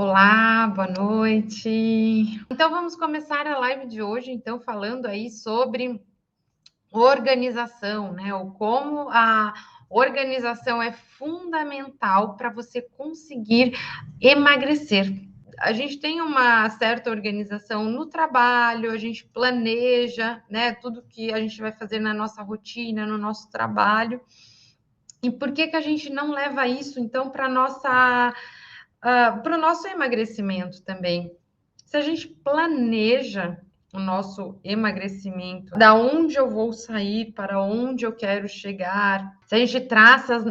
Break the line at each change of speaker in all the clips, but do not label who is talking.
Olá, boa noite. Então vamos começar a live de hoje, então falando aí sobre organização, né? O como a organização é fundamental para você conseguir emagrecer. A gente tem uma certa organização no trabalho, a gente planeja, né, tudo que a gente vai fazer na nossa rotina, no nosso trabalho. E por que a gente não leva isso então para nossa para o nosso emagrecimento também? Se a gente planeja o nosso emagrecimento, da onde eu vou sair, para onde eu quero chegar, se a gente traça as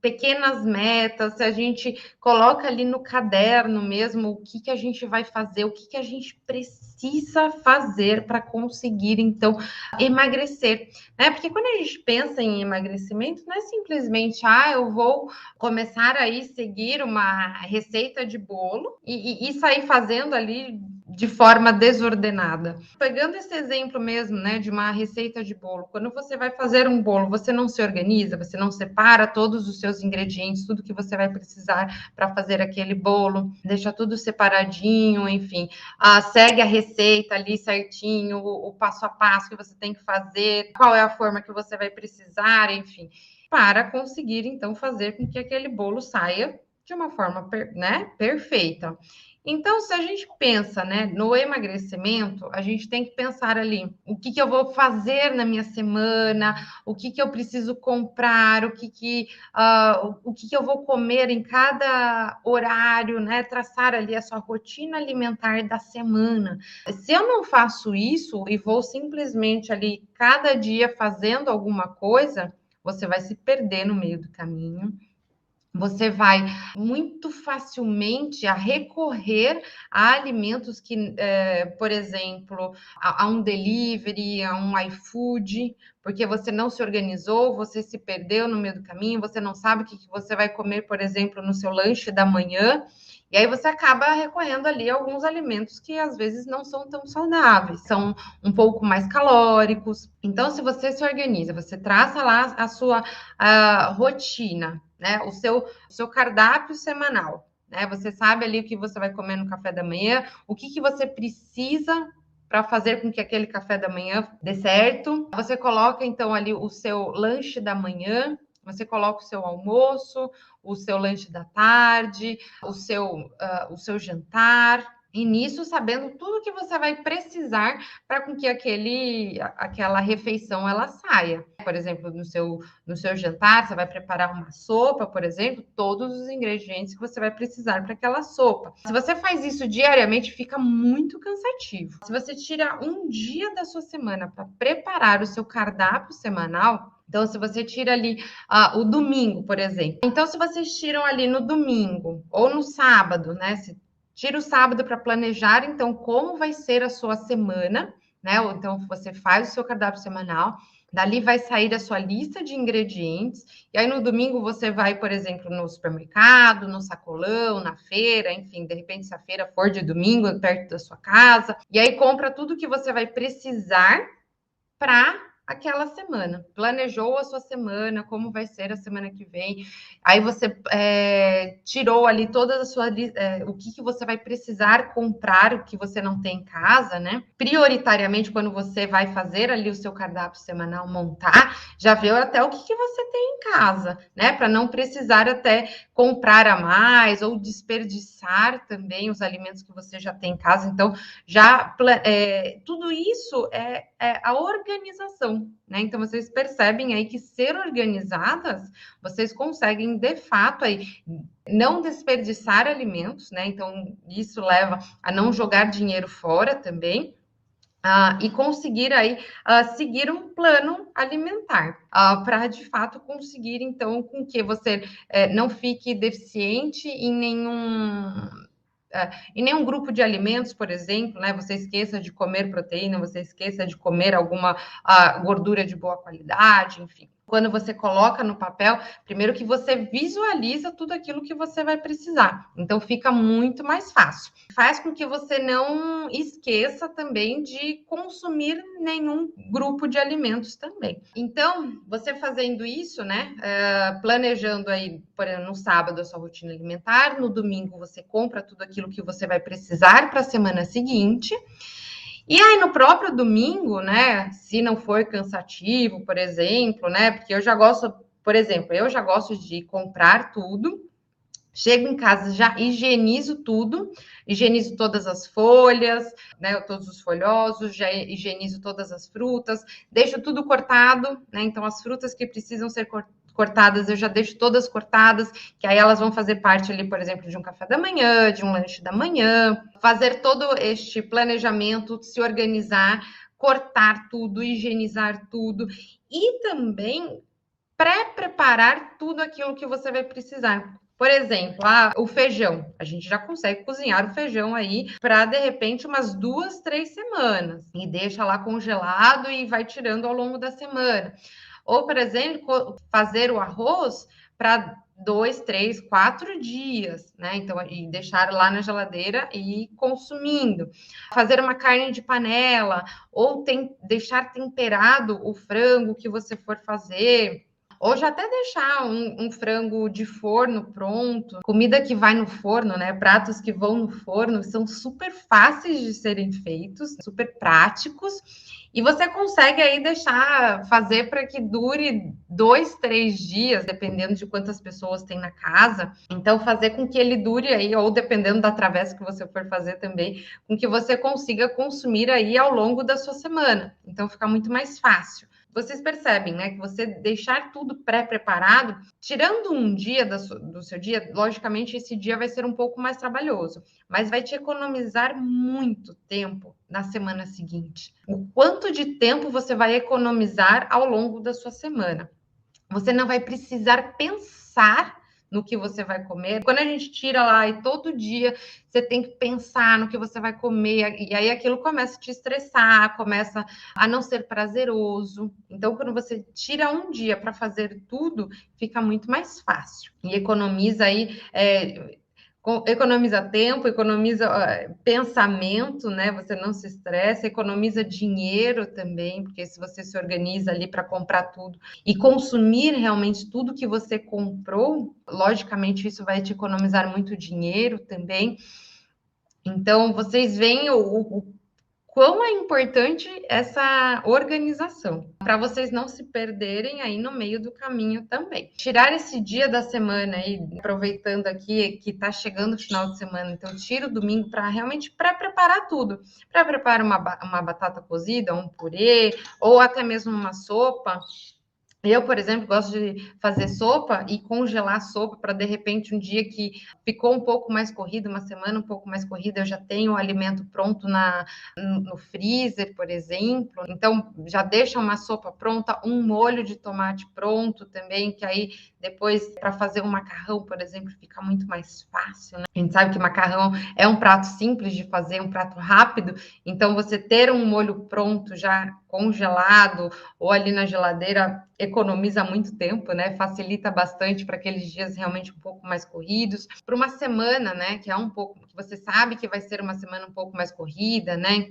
pequenas metas, se a gente coloca ali no caderno mesmo o que a gente vai fazer, o que a gente precisa fazer para conseguir, então, emagrecer, né? Porque quando a gente pensa em emagrecimento, não é simplesmente, eu vou começar aí seguir uma receita de bolo e sair fazendo ali de forma desordenada. Pegando esse exemplo mesmo, né, de uma receita de bolo, quando você vai fazer um bolo, você não se organiza, você não separa todos os seus ingredientes, tudo que você vai precisar para fazer aquele bolo, deixa tudo separadinho, enfim, segue a receita ali certinho, o passo a passo que você tem que fazer, qual é a forma que você vai precisar, enfim, para conseguir então fazer com que aquele bolo saia de uma forma, né, perfeita. Então, se a gente pensa, né, no emagrecimento, a gente tem que pensar ali, o que eu vou fazer na minha semana, o que eu preciso comprar, o que eu vou comer em cada horário, né, traçar ali a sua rotina alimentar da semana. Se eu não faço isso e vou simplesmente ali cada dia fazendo alguma coisa, você vai se perder no meio do caminho. Você vai muito facilmente a recorrer a alimentos que, por exemplo, a um delivery, a um iFood, porque você não se organizou, você se perdeu no meio do caminho, você não sabe o que você vai comer, por exemplo, no seu lanche da manhã, e aí você acaba recorrendo ali a alguns alimentos que às vezes não são tão saudáveis, são um pouco mais calóricos. Então, se você se organiza, você traça lá a sua rotina, né? O seu cardápio semanal, né? Você sabe ali o que você vai comer no café da manhã, o que você precisa para fazer com que aquele café da manhã dê certo. Você coloca então ali o seu lanche da manhã, você coloca o seu almoço, o seu lanche da tarde, o seu jantar. E nisso, sabendo tudo que você vai precisar para com que aquela refeição ela saia. Por exemplo, no seu jantar, você vai preparar uma sopa, por exemplo, todos os ingredientes que você vai precisar para aquela sopa. Se você faz isso diariamente, fica muito cansativo. Se você tira um dia da sua semana para preparar o seu cardápio semanal, então, se você tira ali o domingo, por exemplo. Então, se vocês tiram ali no domingo ou no sábado, né? Se tira o sábado para planejar, então, como vai ser a sua semana, né? Ou então, você faz o seu cardápio semanal. Dali vai sair a sua lista de ingredientes, e aí no domingo você vai, por exemplo, no supermercado, no sacolão, na feira, enfim, de repente, se a feira for de domingo, perto da sua casa, e aí compra tudo que você vai precisar para aquela semana. Planejou a sua semana, como vai ser a semana que vem. Aí você tirou ali todas as suas o que você vai precisar comprar, o que você não tem em casa, né? Prioritariamente, quando você vai fazer ali o seu cardápio semanal, montar, já viu até o que você tem em casa, né? Para não precisar até comprar a mais ou desperdiçar também os alimentos que você já tem em casa. Então, tudo isso é a organização, né? Então, vocês percebem aí que ser organizadas, vocês conseguem, de fato, aí não desperdiçar alimentos, né? Então, isso leva a não jogar dinheiro fora também. E conseguir aí seguir um plano alimentar para de fato conseguir então com que você não fique deficiente em nenhum grupo de alimentos, por exemplo, né? Você esqueça de comer proteína, você esqueça de comer alguma gordura de boa qualidade, enfim. quando você coloca no papel, primeiro que você visualiza tudo aquilo que você vai precisar. Então fica muito mais fácil. Faz com que você não esqueça também de consumir nenhum grupo de alimentos também. Então, você fazendo isso, né, planejando aí, por exemplo, no sábado a sua rotina alimentar, no domingo você compra tudo aquilo que você vai precisar para a semana seguinte. E aí, no próprio domingo, né, se não for cansativo, por exemplo, né, porque eu já gosto, por exemplo, eu já gosto de comprar tudo, chego em casa, já higienizo tudo, higienizo todas as folhas, né, todos os folhosos, já higienizo todas as frutas, deixo tudo cortado, né, então as frutas que precisam ser cortadas, eu já deixo todas cortadas, que aí elas vão fazer parte ali, por exemplo, de um café da manhã, de um lanche da manhã, fazer todo este planejamento, se organizar, cortar tudo, higienizar tudo e também pré-preparar tudo aquilo que você vai precisar. Por exemplo, o feijão. A gente já consegue cozinhar o feijão aí para, de repente, umas 2, 3 semanas. E deixa lá congelado e vai tirando ao longo da semana. Ou, por exemplo, fazer o arroz para 2, 3, 4 dias, né? Então, e deixar lá na geladeira e ir consumindo. Fazer uma carne de panela, ou deixar temperado o frango que você for fazer. Ou já até deixar um frango de forno pronto, comida que vai no forno, né? Pratos que vão no forno são super fáceis de serem feitos, super práticos, e você consegue aí fazer para que dure 2, 3 dias, dependendo de quantas pessoas tem na casa. Então, fazer com que ele dure aí, ou dependendo da travessa que você for fazer também, com que você consiga consumir aí ao longo da sua semana. Então, fica muito mais fácil. Vocês percebem, né, que você deixar tudo pré-preparado, tirando um dia do seu dia, logicamente esse dia vai ser um pouco mais trabalhoso, mas vai te economizar muito tempo na semana seguinte. O quanto de tempo você vai economizar ao longo da sua semana? Você não vai precisar pensar no que você vai comer. Quando a gente tira lá e todo dia você tem que pensar no que você vai comer, e aí aquilo começa a te estressar, começa a não ser prazeroso. Então, quando você tira um dia para fazer tudo, fica muito mais fácil. E economiza aí. Economiza tempo, economiza pensamento, né? Você não se estressa, economiza dinheiro também, porque se você se organiza ali para comprar tudo e consumir realmente tudo que você comprou, logicamente isso vai te economizar muito dinheiro também. Então, vocês veem o quão é importante essa organização, para vocês não se perderem aí no meio do caminho também. Tirar esse dia da semana aí, aproveitando aqui que está chegando o final de semana, então tira o domingo para realmente pré-preparar tudo. Pré-preparar uma batata cozida, um purê, ou até mesmo uma sopa. Eu, por exemplo, gosto de fazer sopa e congelar a sopa para, de repente, um dia que ficou um pouco mais corrido, uma semana um pouco mais corrida, eu já tenho o alimento pronto no freezer, por exemplo. Então, já deixa uma sopa pronta, um molho de tomate pronto também, que aí depois, para fazer um macarrão, por exemplo, fica muito mais fácil, né? A gente sabe que macarrão é um prato simples de fazer, um prato rápido, então você ter um molho pronto já congelado ou ali na geladeira economiza muito tempo, né? Facilita bastante para aqueles dias realmente um pouco mais corridos. Para uma semana, né? Que é um pouco, que você sabe que vai ser uma semana um pouco mais corrida, né?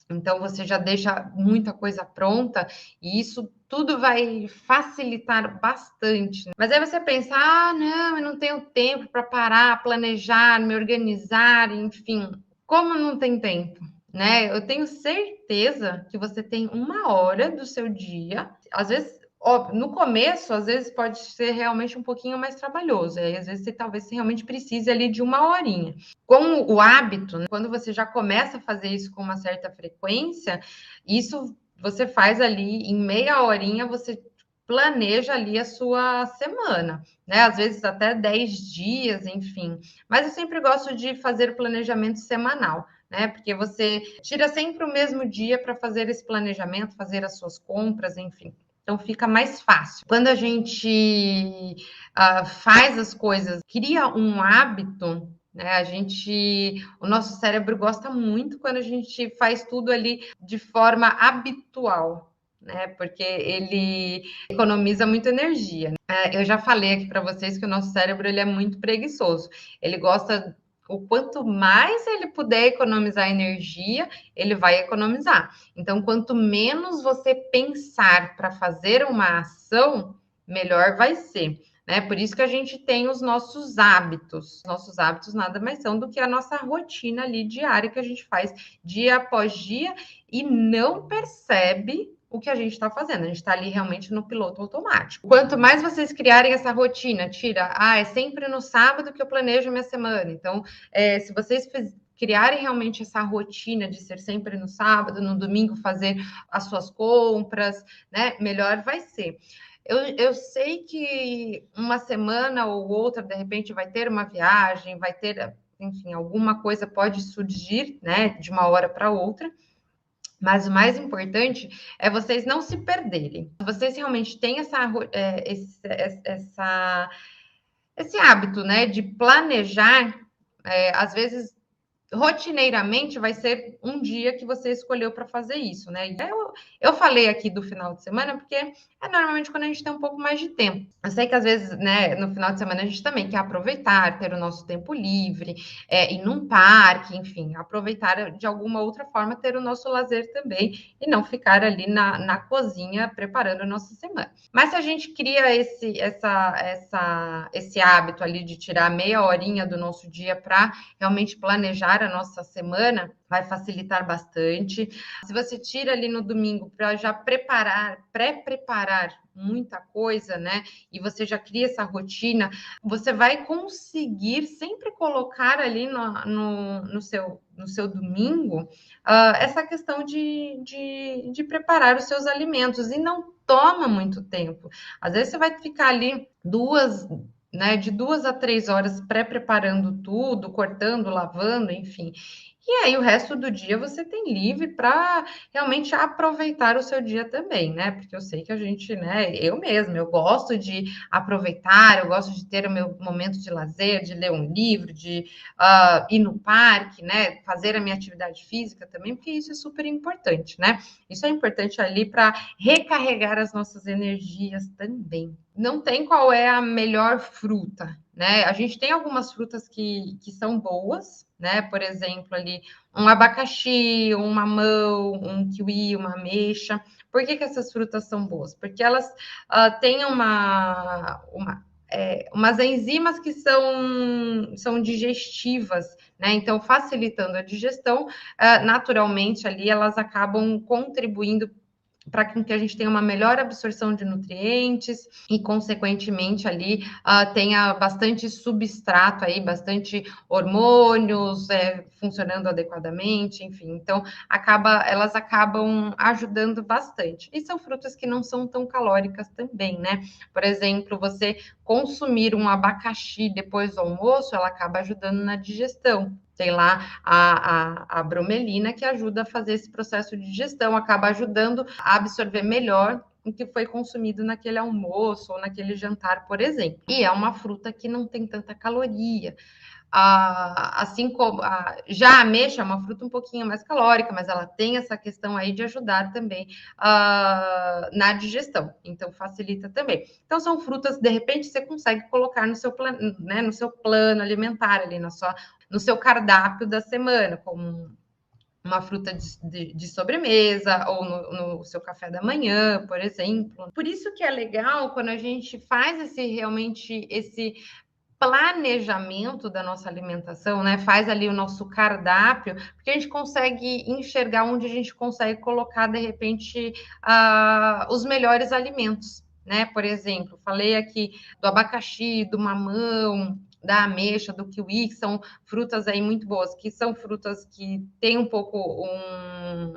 Então você já deixa muita coisa pronta e isso tudo vai facilitar bastante. Mas aí você pensa, não, eu não tenho tempo para parar, planejar, me organizar, enfim. Como não tem tempo? Né? Eu tenho certeza que você tem 1 hora do seu dia, às vezes, óbvio, no começo, às vezes pode ser realmente um pouquinho mais trabalhoso, aí às vezes você realmente precise ali de 1 horinha. Com o hábito, né? Quando você já começa a fazer isso com uma certa frequência, isso você faz ali em meia horinha, você planeja ali a sua semana, né? Às vezes até 10 dias, enfim. Mas eu sempre gosto de fazer planejamento semanal, né? Porque você tira sempre o mesmo dia para fazer esse planejamento, fazer as suas compras, enfim. Então fica mais fácil. Quando a gente faz as coisas, cria um hábito, né? O nosso cérebro gosta muito quando a gente faz tudo ali de forma habitual. né? Porque ele economiza muita energia. Eu já falei aqui para vocês que o nosso cérebro ele é muito preguiçoso. Ele gosta, o quanto mais ele puder economizar energia, ele vai economizar. Então, quanto menos você pensar para fazer uma ação, melhor vai ser. Né? Por isso que a gente tem os nossos hábitos. Os nossos hábitos nada mais são do que a nossa rotina ali diária que a gente faz dia após dia e não percebe o que a gente está fazendo. A gente está ali realmente no piloto automático. Quanto mais vocês criarem essa rotina, é sempre no sábado que eu planejo minha semana. Então, se vocês criarem realmente essa rotina de ser sempre no sábado, no domingo fazer as suas compras, né? Melhor vai ser. Eu sei que uma semana ou outra, de repente, vai ter uma viagem, vai ter, enfim, alguma coisa pode surgir, né, de uma hora para outra. Mas o mais importante é vocês não se perderem. Vocês realmente têm esse hábito, né, de planejar, às vezes rotineiramente vai ser um dia que você escolheu para fazer isso, né? Eu falei aqui do final de semana porque é normalmente quando a gente tem um pouco mais de tempo. Eu sei que às vezes, né, no final de semana a gente também quer aproveitar, ter o nosso tempo livre, ir num parque, enfim, aproveitar de alguma outra forma, ter o nosso lazer também e não ficar ali na cozinha preparando a nossa semana. Mas se a gente cria esse hábito ali de tirar meia horinha do nosso dia para realmente planejar a nossa semana, vai facilitar bastante. Se você tira ali no domingo para já pré-preparar muita coisa, né? E você já cria essa rotina, você vai conseguir sempre colocar ali no seu domingo essa questão de preparar os seus alimentos e não toma muito tempo. Às vezes você vai ficar ali de 2 a 3 horas pré-preparando tudo, cortando, lavando, enfim. E aí o resto do dia você tem livre para realmente aproveitar o seu dia também, né? Porque eu sei que a gente, né? Eu mesma, eu gosto de aproveitar, eu gosto de ter o meu momento de lazer, de ler um livro, de ir no parque, né? Fazer a minha atividade física também, porque isso é super importante, né? Isso é importante ali para recarregar as nossas energias também. Não tem qual é a melhor fruta, né? A gente tem algumas frutas que são boas, né? Por exemplo, ali um abacaxi, um mamão, um kiwi, uma ameixa. Por que essas frutas são boas? Porque elas têm umas enzimas que são digestivas, né? Então, facilitando a digestão, naturalmente ali elas acabam contribuindo para que a gente tenha uma melhor absorção de nutrientes e, consequentemente, ali tenha bastante substrato aí, bastante hormônios funcionando adequadamente, enfim. Então, elas acabam ajudando bastante. E são frutas que não são tão calóricas também, né? Por exemplo, você consumir um abacaxi depois do almoço, ela acaba ajudando na digestão. Tem lá a bromelina que ajuda a fazer esse processo de digestão, acaba ajudando a absorver melhor o que foi consumido naquele almoço ou naquele jantar, por exemplo. E é uma fruta que não tem tanta caloria. Assim como já a ameixa é uma fruta um pouquinho mais calórica, mas ela tem essa questão aí de ajudar também na digestão, então facilita também. Então são frutas, de repente, você consegue colocar no seu plano, né, no seu plano alimentar ali, no seu cardápio da semana, como uma fruta de sobremesa ou no seu café da manhã, por exemplo. Por isso que é legal quando a gente faz realmente esse planejamento da nossa alimentação, né? Faz ali o nosso cardápio, porque a gente consegue enxergar onde a gente consegue colocar, de repente, os melhores alimentos, né? Por exemplo, falei aqui do abacaxi, do mamão, da ameixa, do kiwi, que são frutas aí muito boas, que são frutas que têm um pouco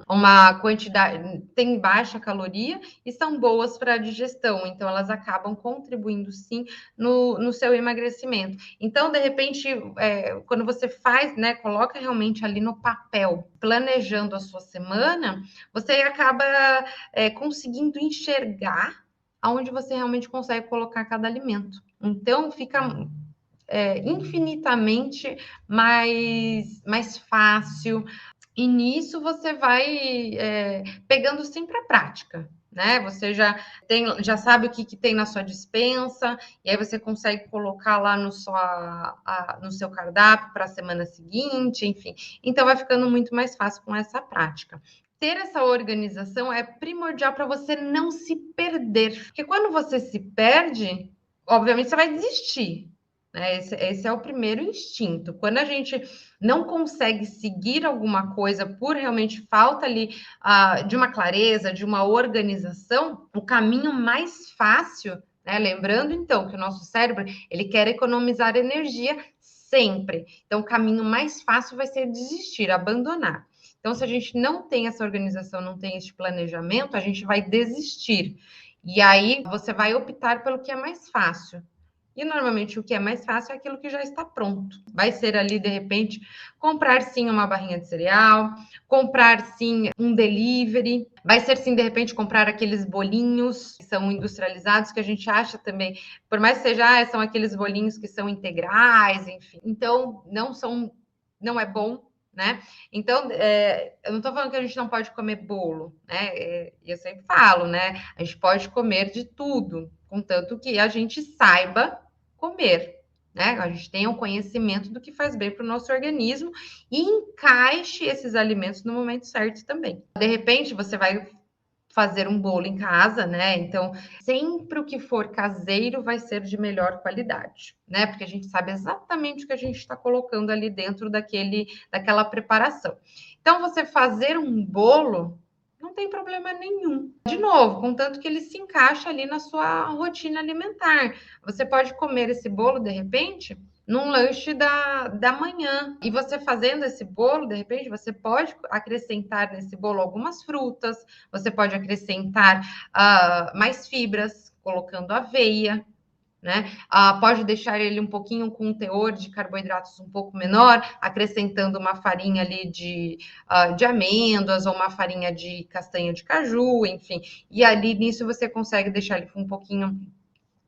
uma quantidade, tem baixa caloria e são boas para a digestão, então elas acabam contribuindo sim no seu emagrecimento. Então, de repente, quando você faz, né, coloca realmente ali no papel, planejando a sua semana, você acaba conseguindo enxergar aonde você realmente consegue colocar cada alimento. Então, fica infinitamente mais fácil. E nisso você vai pegando sempre a prática, né? Você já sabe o que tem na sua despensa, e aí você consegue colocar lá no seu cardápio para a semana seguinte, enfim. Então vai ficando muito mais fácil com essa prática. Ter essa organização é primordial para você não se perder, porque quando você se perde, obviamente você vai desistir. Né? Esse é o primeiro instinto. Quando a gente não consegue seguir alguma coisa por realmente falta ali de uma clareza, de uma organização, o caminho mais fácil, né? Lembrando então que o nosso cérebro ele quer economizar energia sempre. Então, o caminho mais fácil vai ser desistir, abandonar. Então, se a gente não tem essa organização, não tem esse planejamento, a gente vai desistir. E aí você vai optar pelo que é mais fácil. E normalmente o que é mais fácil é aquilo que já está pronto. Vai ser ali, de repente, comprar sim uma barrinha de cereal, comprar sim um delivery, vai ser sim, de repente, comprar aqueles bolinhos que são industrializados, que a gente acha também, por mais que seja, são aqueles bolinhos que são integrais, enfim. Então, não é bom, né? Então, eu não estou falando que a gente não pode comer bolo, né? Eu sempre falo, né? A gente pode comer de tudo, contanto que a gente saiba comer, né? A gente tenha o conhecimento do que faz bem para o nosso organismo e encaixe esses alimentos no momento certo também. De repente, você vai fazer um bolo em casa, né? Então, sempre o que for caseiro vai ser de melhor qualidade, né? Porque a gente sabe exatamente o que a gente está colocando ali dentro daquela preparação. Então, você fazer um bolo não tem problema nenhum. De novo, contanto que ele se encaixa ali na sua rotina alimentar. Você pode comer esse bolo, de repente, num lanche da manhã. E você fazendo esse bolo, de repente, você pode acrescentar nesse bolo algumas frutas, você pode acrescentar mais fibras, colocando aveia, né? Pode deixar ele um pouquinho com um teor de carboidratos um pouco menor, acrescentando uma farinha ali de amêndoas ou uma farinha de castanha de caju, enfim. E ali nisso você consegue deixar ele com um pouquinho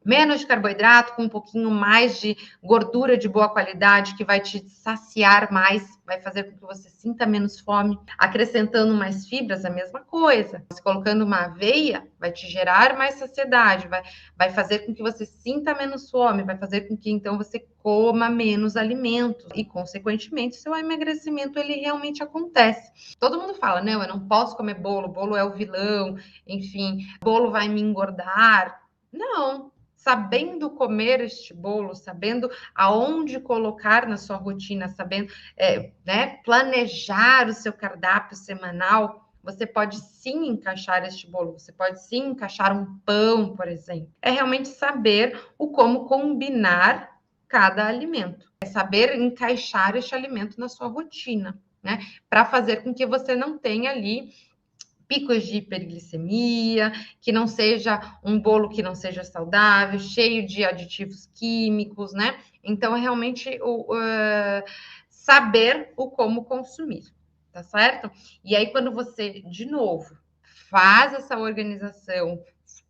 menos de carboidrato, com um pouquinho mais de gordura de boa qualidade, que vai te saciar mais, vai fazer com que você sinta menos fome. Acrescentando mais fibras, a mesma coisa. Você colocando uma aveia, vai te gerar mais saciedade, vai fazer com que você sinta menos fome, vai fazer com que então você coma menos alimentos e, consequentemente, seu emagrecimento ele realmente acontece. Todo mundo fala, não, eu não posso comer bolo, bolo é o vilão, enfim, bolo vai me engordar. Não, sabendo comer este bolo, sabendo aonde colocar na sua rotina, sabendo né, planejar o seu cardápio semanal, você pode sim encaixar este bolo, você pode sim encaixar um pão, por exemplo. É realmente saber o como combinar cada alimento. É saber encaixar este alimento na sua rotina, né? Para fazer com que você não tenha ali picos de hiperglicemia, que não seja um bolo que não seja saudável, cheio de aditivos químicos, né? Então, é realmente saber o como consumir, tá certo? E aí, quando você, de novo, faz essa organização,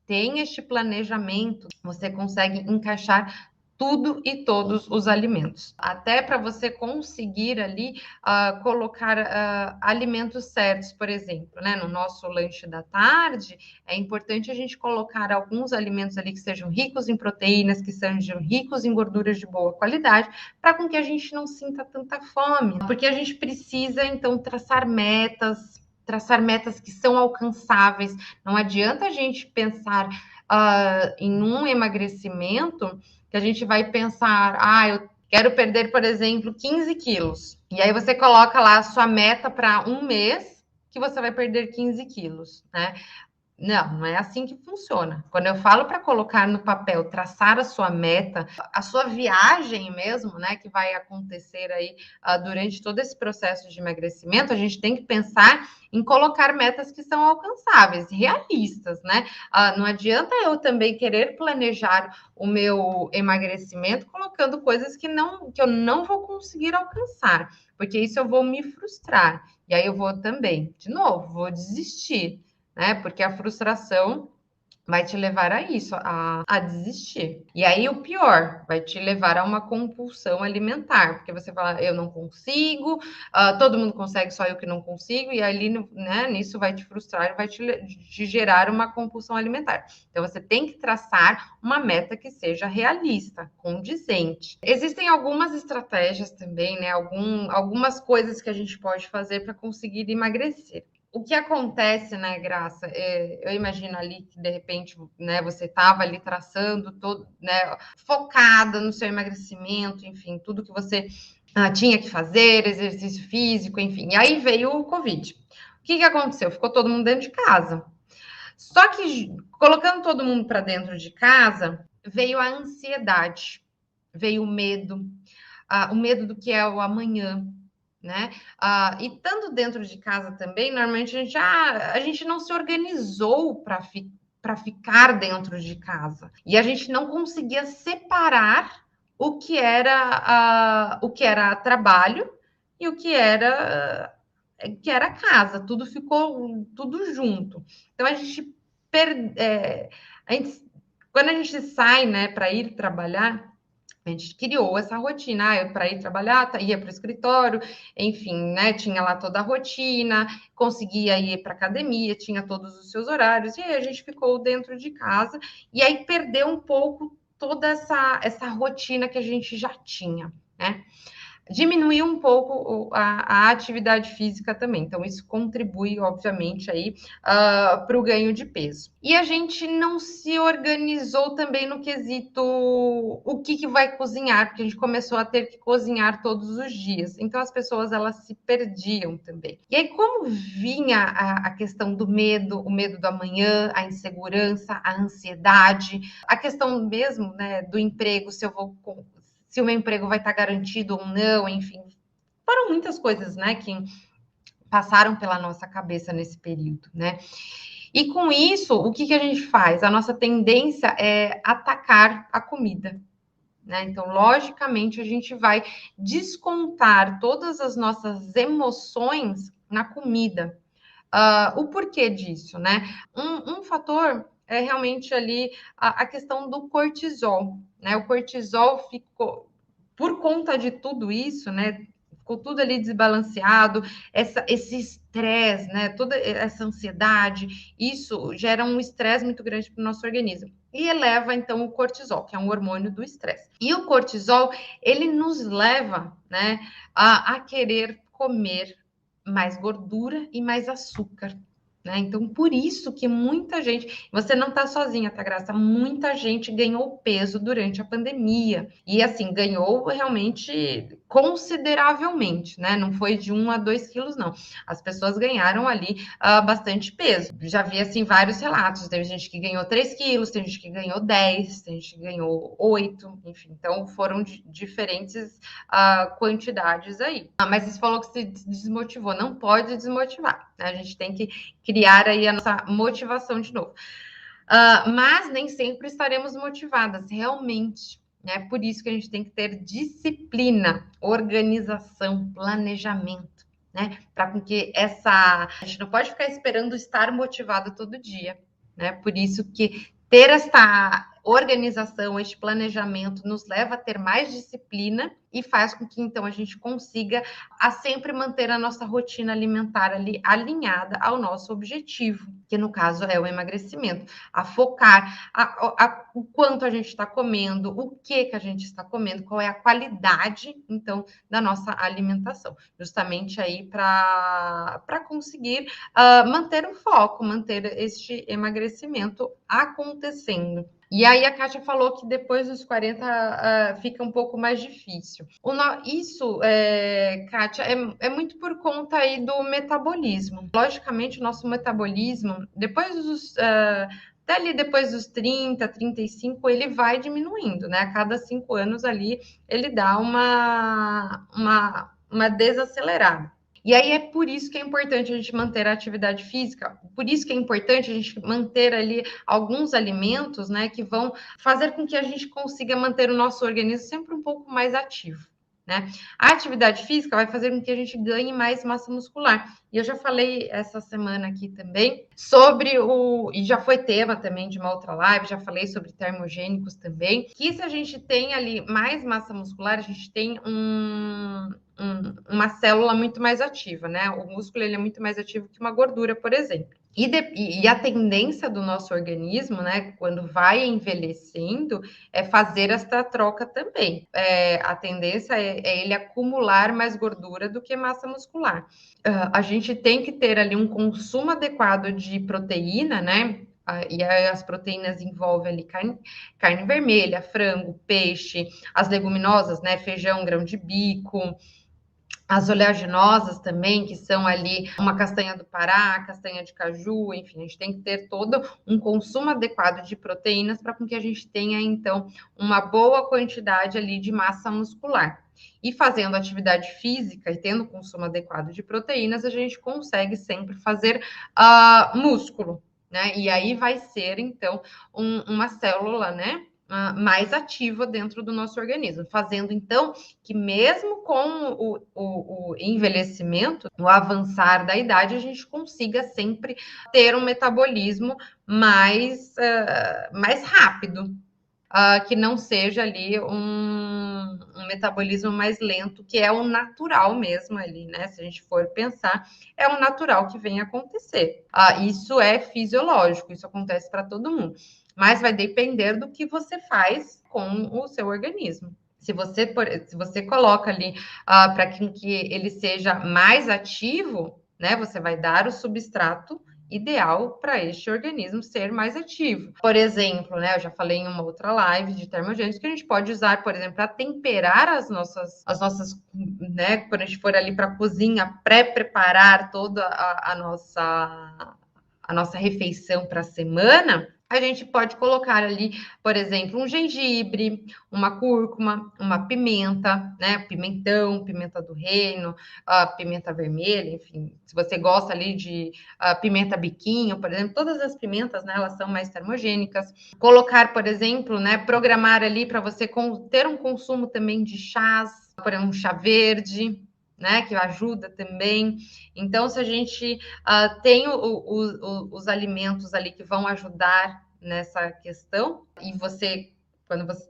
tem este planejamento, você consegue encaixar tudo e todos os alimentos. Até para você conseguir ali colocar alimentos certos, por exemplo, né? No nosso lanche da tarde, é importante a gente colocar alguns alimentos ali que sejam ricos em proteínas, que sejam ricos em gorduras de boa qualidade, para com que a gente não sinta tanta fome. Porque a gente precisa, então, traçar metas que são alcançáveis. Não adianta a gente pensar em um emagrecimento que a gente vai pensar, eu quero perder, por exemplo, 15 quilos. E aí você coloca lá a sua meta para um mês que você vai perder 15 quilos, né? Não é assim que funciona. Quando eu falo para colocar no papel, traçar a sua meta, a sua viagem mesmo, né, que vai acontecer aí durante todo esse processo de emagrecimento, a gente tem que pensar em colocar metas que são alcançáveis, realistas, né? Não adianta eu também querer planejar o meu emagrecimento colocando coisas que eu não vou conseguir alcançar, porque isso eu vou me frustrar. E aí eu vou também, de novo, vou desistir, né? Porque a frustração vai te levar a isso, a desistir. E aí o pior, vai te levar a uma compulsão alimentar, porque você fala, eu não consigo, todo mundo consegue, só eu que não consigo, e ali, né, nisso vai te frustrar, vai te gerar uma compulsão alimentar. Então você tem que traçar uma meta que seja realista, condizente. Existem algumas estratégias também, né, algumas coisas que a gente pode fazer para conseguir emagrecer. O que acontece, né, Graça? Eu imagino ali que de repente, né, você estava ali traçando todo, né, focada no seu emagrecimento, enfim, tudo que você tinha que fazer, exercício físico, enfim. E aí veio o Covid. O que aconteceu? Ficou todo mundo dentro de casa. Só que colocando todo mundo para dentro de casa, veio a ansiedade, veio o medo do que é o amanhã, né? E estando dentro de casa também, normalmente a gente não se organizou para ficar dentro de casa. E a gente não conseguia separar o que era trabalho e o que era casa. Tudo ficou tudo junto. Então a gente quando a gente sai, né, para ir trabalhar, a gente criou essa rotina, para ir trabalhar, ia para o escritório, enfim, né? Tinha lá toda a rotina, conseguia ir para academia, tinha todos os seus horários, e aí a gente ficou dentro de casa, e aí perdeu um pouco toda essa rotina que a gente já tinha, né? Diminuir um pouco a atividade física também. Então, isso contribui, obviamente, aí para o ganho de peso. E a gente não se organizou também no quesito o que vai cozinhar, porque a gente começou a ter que cozinhar todos os dias. Então, as pessoas, elas se perdiam também. E aí, como vinha a questão do medo, o medo do amanhã, a insegurança, a ansiedade, a questão mesmo, né, do emprego, se o meu emprego vai estar garantido ou não, enfim. Foram muitas coisas, né, que passaram pela nossa cabeça nesse período, né? E com isso, o que a gente faz? A nossa tendência é atacar a comida, né? Então, logicamente, a gente vai descontar todas as nossas emoções na comida. O porquê disso, né? Um fator é realmente ali a questão do cortisol, né? O cortisol ficou, por conta de tudo isso, né? Ficou tudo ali desbalanceado, esse estresse, né? Toda essa ansiedade, isso gera um estresse muito grande para o nosso organismo. E eleva, então, o cortisol, que é um hormônio do estresse. E o cortisol, ele nos leva, né, a querer comer mais gordura e mais açúcar, né? Então, por isso que muita gente, você não está sozinha, tá, Graça? Muita gente ganhou peso durante a pandemia. E assim, ganhou realmente consideravelmente, né? Não foi de 1 a 2 quilos, não. As pessoas ganharam ali bastante peso. Já vi assim vários relatos. Teve gente que ganhou 3 quilos, tem gente que ganhou 10, tem gente que ganhou 8, enfim. Então foram diferentes quantidades aí. Mas você falou que se desmotivou. Não pode desmotivar, né? A gente tem que criar aí a nossa motivação de novo. Mas nem sempre estaremos motivadas, realmente. É por isso que a gente tem que ter disciplina, organização, planejamento, né? Para que a gente não pode ficar esperando estar motivado todo dia, né? Por isso que ter esta organização, este planejamento nos leva a ter mais disciplina e faz com que então a gente consiga sempre manter a nossa rotina alimentar ali alinhada ao nosso objetivo, que no caso é o emagrecimento, a focar o quanto a gente está comendo, o que a gente está comendo, qual é a qualidade então da nossa alimentação, justamente aí para conseguir manter o foco, manter este emagrecimento acontecendo. E aí a Kátia falou que depois dos 40 fica um pouco mais difícil. Isso, Kátia, é muito por conta aí do metabolismo. Logicamente, o nosso metabolismo, até ali depois dos 30, 35, ele vai diminuindo, né? A cada 5 anos ali, ele dá uma desacelerada. E aí é por isso que é importante a gente manter a atividade física, por isso que é importante a gente manter ali alguns alimentos, né, que vão fazer com que a gente consiga manter o nosso organismo sempre um pouco mais ativo. né? A atividade física vai fazer com que a gente ganhe mais massa muscular. E eu já falei essa semana aqui também sobre e já foi tema também de uma outra live, já falei sobre termogênicos também, que se a gente tem ali mais massa muscular, a gente tem uma célula muito mais ativa, né? O músculo ele é muito mais ativo que uma gordura, por exemplo. E a tendência do nosso organismo, né, quando vai envelhecendo, é fazer esta troca também. A tendência é ele acumular mais gordura do que massa muscular. A gente tem que ter ali um consumo adequado de proteína, né? E as proteínas envolvem ali carne vermelha, frango, peixe, as leguminosas, né? Feijão, grão de bico, as oleaginosas também, que são ali uma castanha do Pará, castanha de caju, enfim, a gente tem que ter todo um consumo adequado de proteínas para que a gente tenha, então, uma boa quantidade ali de massa muscular. E fazendo atividade física e tendo consumo adequado de proteínas, a gente consegue sempre fazer músculo, né? E aí vai ser, então, uma célula, né? Mais ativa dentro do nosso organismo, fazendo então que mesmo com o envelhecimento, o avançar da idade, a gente consiga sempre ter um metabolismo mais rápido, que não seja ali um metabolismo mais lento, que é o natural mesmo ali, né? Se a gente for pensar, é o natural que vem acontecer. Isso é fisiológico, isso acontece para todo mundo. Mas vai depender do que você faz com o seu organismo. Se você coloca ali para que ele seja mais ativo, né? Você vai dar o substrato ideal para este organismo ser mais ativo. Por exemplo, né, eu já falei em uma outra live de termogênicos que a gente pode usar, por exemplo, para temperar as nossas, né, quando a gente for ali para a cozinha, pré-preparar toda a nossa refeição para a semana, a gente pode colocar ali, por exemplo, um gengibre, uma cúrcuma, uma pimenta, né? Pimentão, pimenta do reino, pimenta vermelha, enfim. Se você gosta ali de pimenta biquinho, por exemplo, todas as pimentas, né? Elas são mais termogênicas. Colocar, por exemplo, né? Programar ali para você ter um consumo também de chás, por exemplo, um chá verde, né, que ajuda também. Então, se a gente tem os alimentos ali que vão ajudar nessa questão, e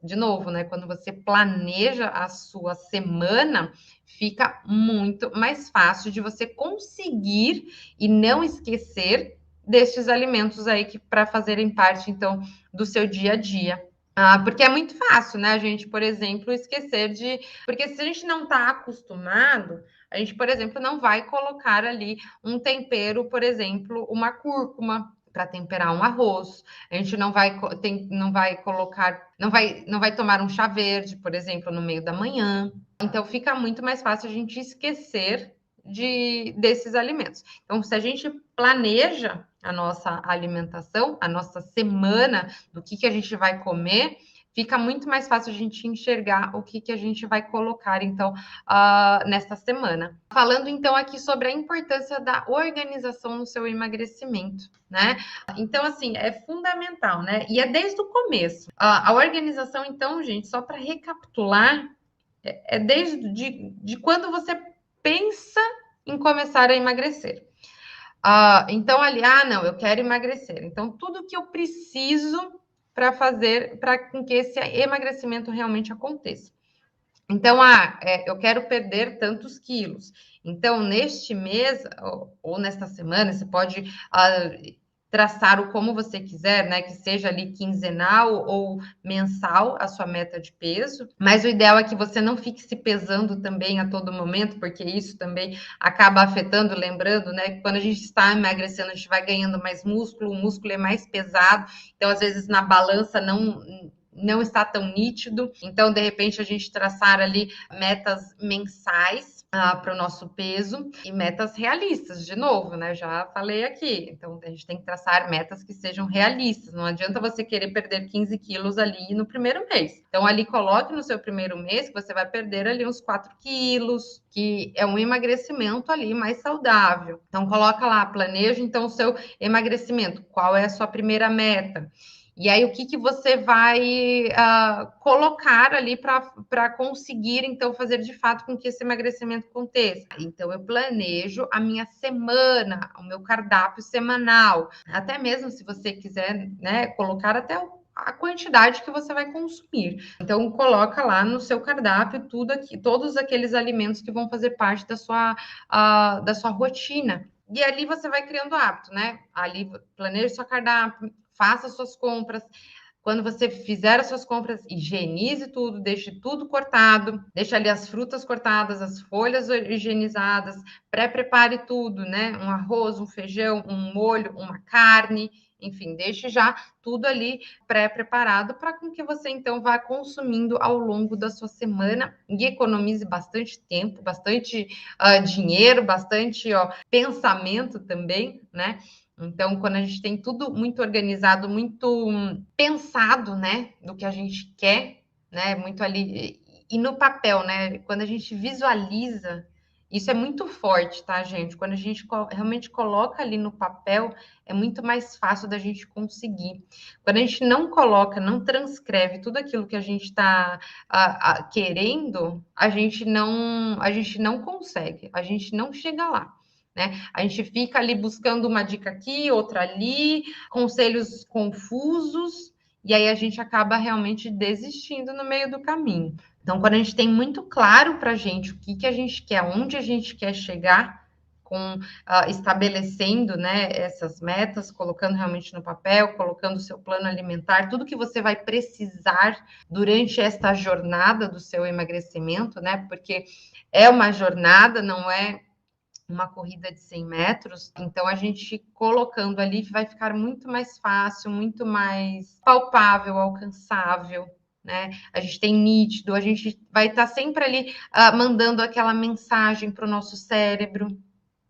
de novo, né, quando você planeja a sua semana, fica muito mais fácil de você conseguir e não esquecer destes alimentos aí que para fazerem parte, então, do seu dia a dia. Porque é muito fácil, né? A gente, por exemplo, esquecer de. Porque se a gente não está acostumado, a gente, por exemplo, não vai colocar ali um tempero, por exemplo, uma cúrcuma para temperar um arroz. A gente não vai colocar, não vai tomar um chá verde, por exemplo, no meio da manhã. Então fica muito mais fácil a gente esquecer desses alimentos. Então, se a gente planeja a nossa alimentação, a nossa semana, do que a gente vai comer, fica muito mais fácil a gente enxergar o que a gente vai colocar, então, nesta semana. Falando, então, aqui sobre a importância da organização no seu emagrecimento, né? Então, assim, é fundamental, né? E é desde o começo. A organização, então, gente, só para recapitular, é desde de quando você pensa em começar a emagrecer. Então, ali, não, eu quero emagrecer. Então, tudo que eu preciso para fazer, para que esse emagrecimento realmente aconteça. Então, eu quero perder tantos quilos. Então, neste mês, ou nesta semana, você pode traçar o como você quiser, né? Que seja ali quinzenal ou mensal a sua meta de peso. Mas o ideal é que você não fique se pesando também a todo momento, porque isso também acaba afetando, lembrando, né? Que quando a gente está emagrecendo, a gente vai ganhando mais músculo, o músculo é mais pesado, então às vezes na balança não está tão nítido. Então, de repente, a gente traçar ali metas mensais para o nosso peso e metas realistas, de novo, né? Já falei aqui. Então, a gente tem que traçar metas que sejam realistas. Não adianta você querer perder 15 quilos ali no primeiro mês. Então, ali coloque no seu primeiro mês que você vai perder ali uns 4 quilos, que é um emagrecimento ali mais saudável. Então, coloca lá, planeja então o seu emagrecimento. Qual é a sua primeira meta? E aí, o que, que você vai colocar ali para conseguir, então, fazer de fato com que esse emagrecimento aconteça? Então, eu planejo a minha semana, o meu cardápio semanal. Até mesmo se você quiser, né, colocar até a quantidade que você vai consumir. Então, coloca lá no seu cardápio tudo aqui, todos aqueles alimentos que vão fazer parte da sua rotina. E ali você vai criando hábito, né? Ali planeje seu cardápio, faça suas compras. Quando você fizer as suas compras, higienize tudo, deixe tudo cortado, deixe ali as frutas cortadas, as folhas higienizadas, pré-prepare tudo, né? Um arroz, um feijão, um molho, uma carne, enfim, deixe já tudo ali pré-preparado para com que você então vá consumindo ao longo da sua semana e economize bastante tempo, bastante dinheiro, bastante pensamento também, né? Então, quando a gente tem tudo muito organizado, muito pensado, né, do que a gente quer, né, muito ali e no papel, né, quando a gente visualiza, isso é muito forte, tá, gente? Quando a gente realmente coloca ali no papel, é muito mais fácil da gente conseguir. Quando a gente não coloca, não transcreve tudo aquilo que a gente está querendo, a gente não consegue, a gente não chega lá. Né? A gente fica ali buscando uma dica aqui, outra ali, conselhos confusos, e aí a gente acaba realmente desistindo no meio do caminho. Então, quando a gente tem muito claro para a gente o que a gente quer, onde a gente quer chegar, estabelecendo, né, essas metas, colocando realmente no papel, colocando o seu plano alimentar, tudo que você vai precisar durante esta jornada do seu emagrecimento, né? Porque é uma jornada, não é uma corrida de 100 metros, então a gente colocando ali vai ficar muito mais fácil, muito mais palpável, alcançável, né? A gente tem nítido, a gente vai estar sempre ali mandando aquela mensagem para o nosso cérebro,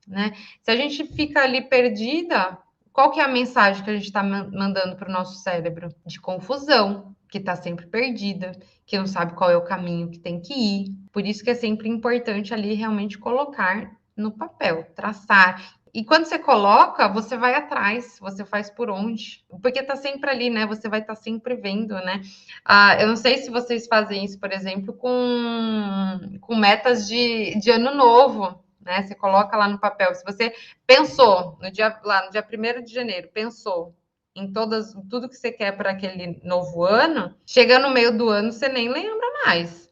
né? Se a gente fica ali perdida, qual que é a mensagem que a gente está mandando para o nosso cérebro? De confusão, que está sempre perdida, que não sabe qual é o caminho que tem que ir. Por isso que é sempre importante ali realmente colocar no papel, traçar. E quando você coloca, você vai atrás, você faz por onde, porque tá sempre ali, né? Você vai estar sempre vendo, né? Eu não sei se vocês fazem isso, por exemplo, com metas de ano novo, né? Você coloca lá no papel. Se você pensou no dia 1º de janeiro, pensou em tudo que você quer para aquele novo ano, chega no meio do ano, você nem lembra mais.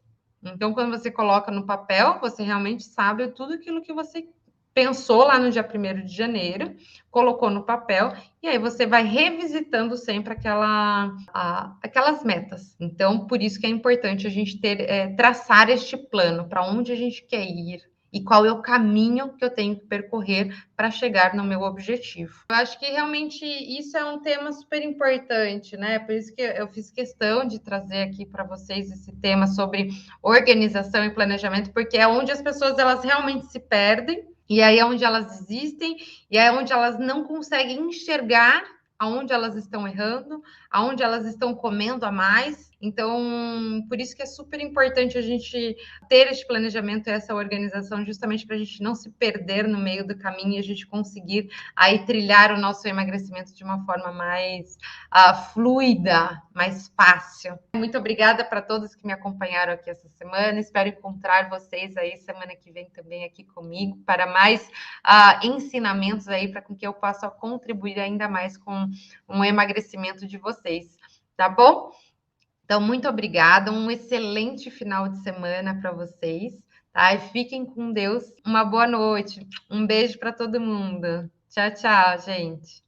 Então, quando você coloca no papel, você realmente sabe tudo aquilo que você pensou lá no dia 1º de janeiro, colocou no papel, e aí você vai revisitando sempre aquelas metas. Então, por isso que é importante a gente traçar este plano, para onde a gente quer ir, e qual é o caminho que eu tenho que percorrer para chegar no meu objetivo. Eu acho que realmente isso é um tema super importante, né? Por isso que eu fiz questão de trazer aqui para vocês esse tema sobre organização e planejamento, porque é onde as pessoas elas realmente se perdem, e aí é onde elas existem, e é onde elas não conseguem enxergar aonde elas estão errando, aonde elas estão comendo a mais. Então, por isso que é super importante a gente ter esse planejamento, essa organização, justamente para a gente não se perder no meio do caminho e a gente conseguir aí trilhar o nosso emagrecimento de uma forma mais fluida, mais fácil. Muito obrigada para todos que me acompanharam aqui essa semana. Espero encontrar vocês aí semana que vem também aqui comigo para mais ensinamentos aí para que eu possa contribuir ainda mais com um emagrecimento de vocês, tá bom? Então, muito obrigada, um excelente final de semana para vocês, tá? E fiquem com Deus, uma boa noite, um beijo para todo mundo. Tchau, tchau, gente.